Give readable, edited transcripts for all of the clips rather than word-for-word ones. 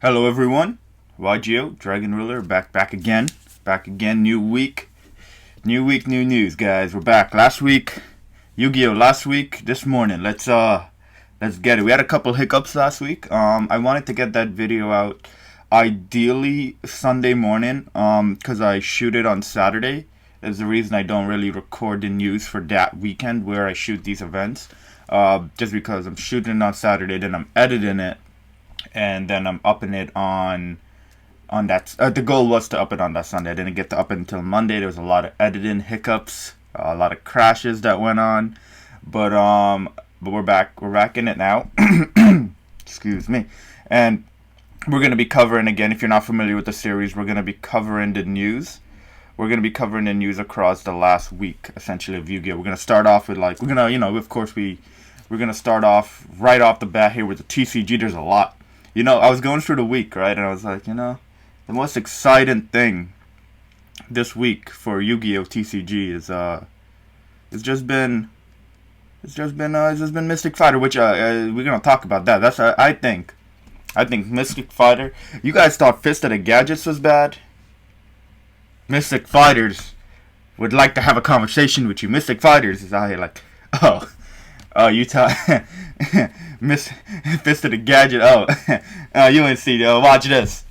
Hello everyone, YGODragonRuler back again, new week, new news, guys. We're back. Last week, Yu-Gi-Oh! Last week, this morning. Let's get it. We had a couple hiccups last week. I wanted to get that video out ideally Sunday morning, because I shoot it on Saturday. There's the reason I don't really record the news for that weekend where I shoot these events. Just because I'm shooting it on Saturday, then I'm editing it, and then I'm upping it on that. The goal was to up it on that Sunday. I didn't get to up it until Monday. There was a lot of editing hiccups, a lot of crashes that went on, but we're back. We're back in it now. Excuse me, and we're gonna be covering again. If you're not familiar with the series, we're gonna be covering the news. We're gonna be covering the news across the last week, essentially, of Yu-Gi-Oh! We're gonna start off with we're gonna, of course, we're gonna start off right off the bat here with the TCG. There's a lot. I was going through the week, right, and I was like, the most exciting thing this week for Yu-Gi-Oh! TCG is it's just been Mystic Fighter, which we're gonna talk about that. That's I think Mystic Fighter. You guys thought Fist of the Gadgets was bad. Mystic Fighters would like to have a conversation with you. Mystic Fighters is out here like, you tell Fist of the Gadget. You ain't see. Watch this.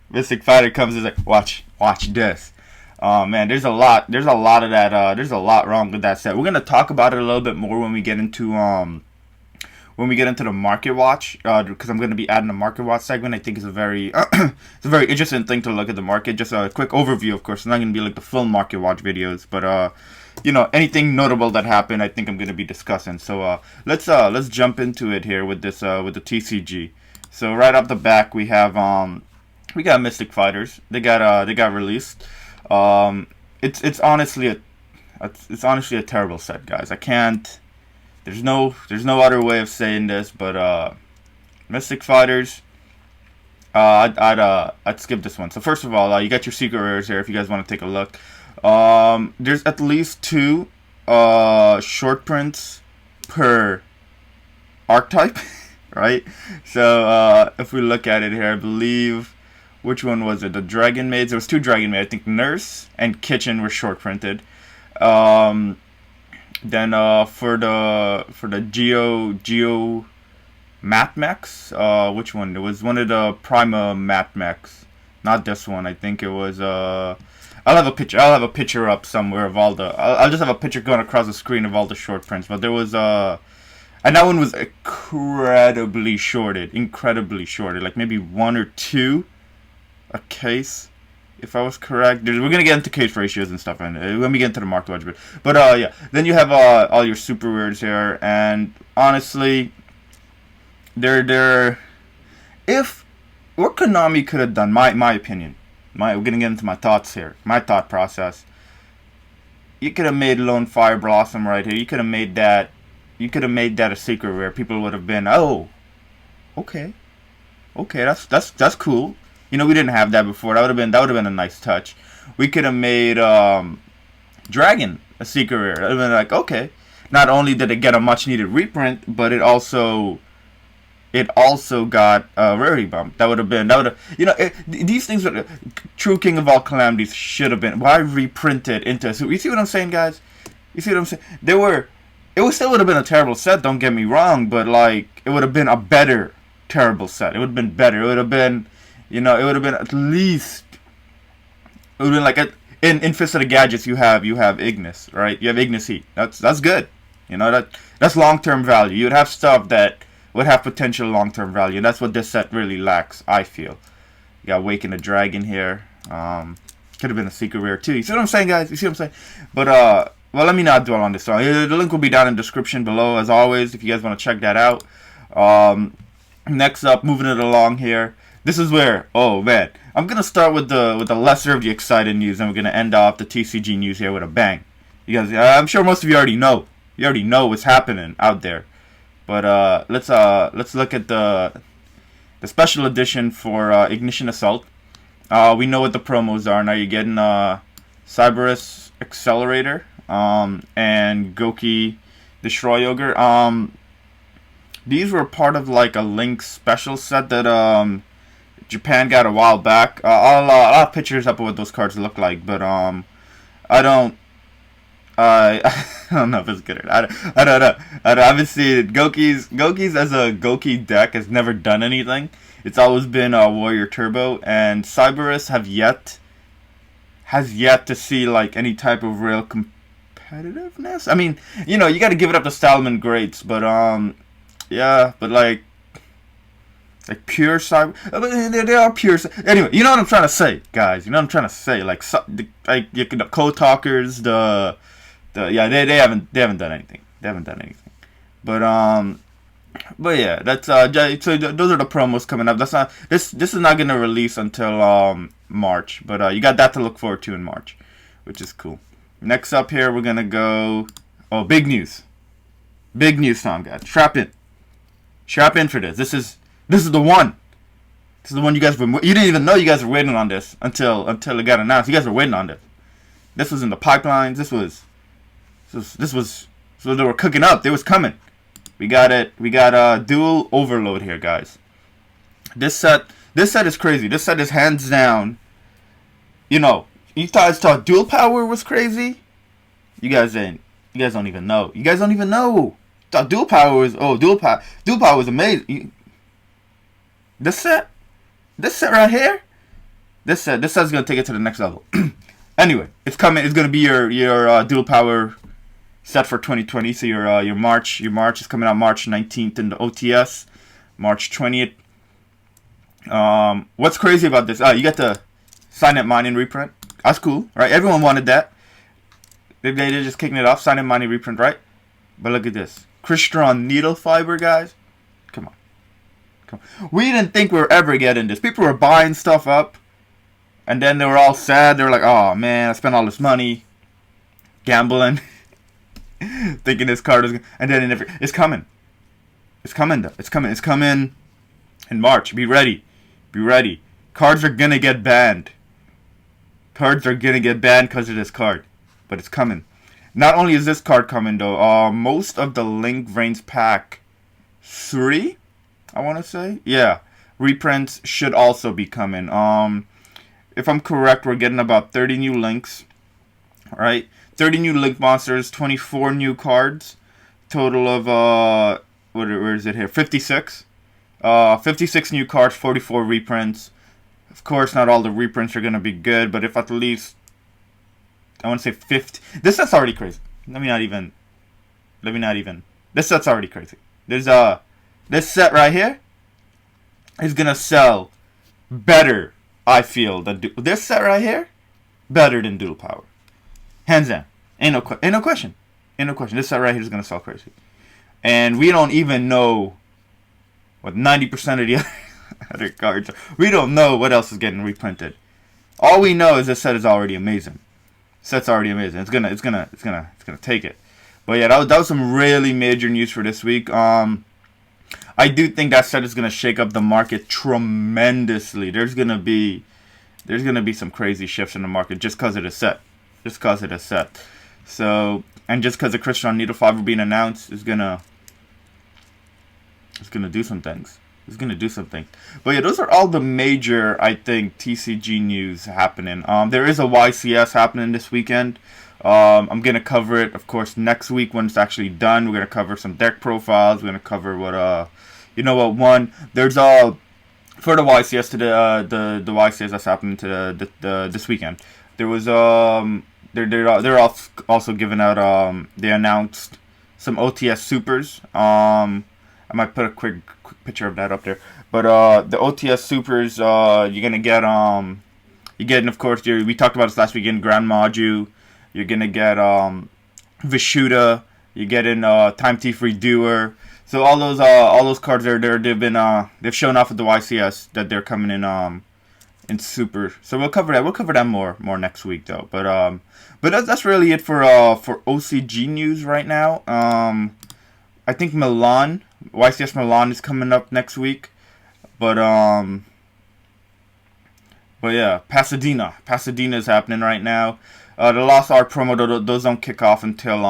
Mystic Fighter comes and is like, watch this. Oh man, there's a lot of that. There's a lot wrong with that set. We're gonna talk about it a little bit more when we get into the market watch, because I'm gonna be adding a market watch segment. I think it's a very it's a very interesting thing to look at the market. Just a quick overview, of course. It's not gonna be like the full market watch videos, but anything notable that happened, I think I'm gonna be discussing. So let's jump into it here with this with the TCG. So right off the back, we got Mystic Fighters. They got released. It's honestly a terrible set, guys. I can't. There's no other way of saying this, but Mystic Fighters. I'd skip this one. So first of all, you got your secret rares here if you guys want to take a look. There's at least 2 short prints per archetype, right? So if we look at it here, I believe, which one was it? The Dragon Maids. There was 2 Dragon Maids. I think Nurse and Kitchen were short printed. Then for the Geo Mat Mechs, which one? It was one of the Prima Mat Mechs. Not this one. I think it was I'll have a picture up somewhere of all the. I'll just have a picture going across the screen of all the short prints. But there was and that one was incredibly shorted. Like maybe 1 or 2 a case, if I was correct. We're gonna get into case ratios and stuff, and when we get into the market watch bit. But yeah. Then you have all your super rares here, and honestly, they're if what Konami could have done, my opinion. We're gonna get into my thoughts here. My thought process. You could have made Lone Fire Blossom right here. You could have made that. A secret rare. People would have been, oh, okay, that's cool. We didn't have that before. That would have been a nice touch. We could have made Dragon a secret rare. That would have been like, okay. Not only did it get a much needed reprint, but it also got a rarity bump. These things were true King of all calamities should have been. Why reprint it into? So you see what I'm saying, guys? You see what I'm saying? It still would have been a terrible set. Don't get me wrong, but it would have been a better terrible set. It would have been better. It would have been. It would have been at least. It would have been in Fist of the Gadgets. You have Ignis, right? You have Ignis Heat. That's good. That's long term value. You would have stuff that would have potential long term value. And that's what this set really lacks, I feel. You got Waking the Dragon here. Could have been a secret rare too. You see what I'm saying, guys? You see what I'm saying? But well, let me not dwell on this. The link will be down in the description below, as always, if you guys want to check that out. Next up, moving it along here. This is where, oh man, I'm gonna start with the lesser of the exciting news, and we're gonna end off the TCG news here with a bang. You guys, I'm sure most of you already know. You already know what's happening out there. But let's look at the special edition for Ignition Assault. We know what the promos are now. You're getting Cyberus Accelerator, and Goki Destroy Ogre. These were part of like a Link special set that Japan got a while back. I'll have pictures up of what those cards look like, but I don't. I don't know if it's good or not. I don't know. I haven't seen it. Goki's as a Goki deck has never done anything. It's always been Warrior Turbo, and Cyberus has yet to see like any type of real competitiveness. I mean, you know, you got to give it up to Salomon Greats, but yeah, but like pure cyber. They are pure. Anyway, you know what I'm trying to say, guys. You know what I'm trying to say. Like the code talkers, yeah, they haven't done anything. They haven't done anything. But yeah, that's so those are the promos coming up. That's not this is not gonna release until March, but you got that to look forward to in March, which is cool. Next up here, we're gonna go. Oh, big news time, guys. Strap in for this. This is the one. This is the one you guys were. You didn't even know you guys were waiting on this until it got announced. You guys were waiting on this. This was in the pipelines. This was so they were cooking up. It was coming. We got it. We got Duel Overload here, guys. This set is crazy. This set is hands down. You know, you guys thought Duel Power was crazy. You guys don't even know. You guys don't even know. Thought Duel Power was Duel Power was amazing. This set right here. This set's gonna take it to the next level. Anyway, it's coming. It's gonna be your Duel Power set for 2020. So your March is coming out March 19th in the OTS, March 20th. What's crazy about this? You got the Sign It Mining reprint. That's cool, right? Everyone wanted that. They're just kicking it off. Sign It Mining reprint, right? But look at this, Crystron Needle Fiber, guys. Come on. We didn't think we were ever getting this. People were buying stuff up, and then they were all sad. They were like, "Oh man, I spent all this money gambling." Thinking this card is, and then it's coming. It's coming though. It's coming in March. Be ready. Cards are gonna get banned. Because of this card, but it's coming. Not only is this card coming though, most of the Link Vrains pack 3, I want to say, yeah, reprints should also be coming. If I'm correct, we're getting about 30 new links, right? 30 new Link monsters, 24 new cards, total of, where is it here, 56. 56 new cards, 44 reprints. Of course, not all the reprints are going to be good, but if at least, I want to say 50. This set's already crazy. Let me not even. This set's already crazy. There's this set right here is going to sell better, I feel, than this set right here, better than Duel Power. Hands down. Ain't no question. This set right here is going to sell crazy. And we don't even know what 90% of the other cards are. We don't know what else is getting reprinted. All we know is this set is already amazing. Set's already amazing. It's gonna take it. But yeah, that was some really major news for this week. I do think that set is gonna shake up the market tremendously. There's gonna be some crazy shifts in the market just because of the set. So, and just because the Crystron Needle Fiber being announced is gonna do some things. But yeah, those are all the major, I think, TCG news happening. There is a YCS happening this weekend. I'm gonna cover it, of course, next week when it's actually done. We're gonna cover some deck profiles. We're gonna cover what there's for the YCS to the YCS that's happening to this weekend. There was they're also giving out they announced some OTS supers. I might put a quick picture of that up there. But the OTS supers, you're gonna get you're getting, of course, we talked about this last weekend, Grand Maju. You're gonna get Vishuda. You're getting Time Thief Redoer. So all those cards they've shown off at the YCS that they're coming in super. So we'll cover that. We'll cover that more next week though. But that's really it for OCG news right now. I think YCS Milan is coming up next week. But yeah, Pasadena is happening right now. The Lost Art promo, those don't kick off until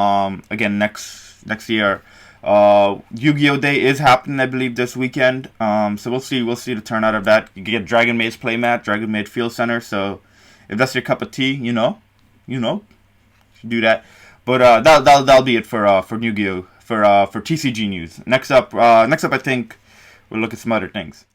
again next year. Yu-Gi-Oh! Day is happening, I believe, this weekend. So we'll see the turnout of that. You can get Dragon Maid's playmat, Dragon Maid Field Center. So if that's your cup of tea, you know, do that. But that'll be it for Yu-Gi-Oh! For TCG news. Next up, I think we'll look at some other things.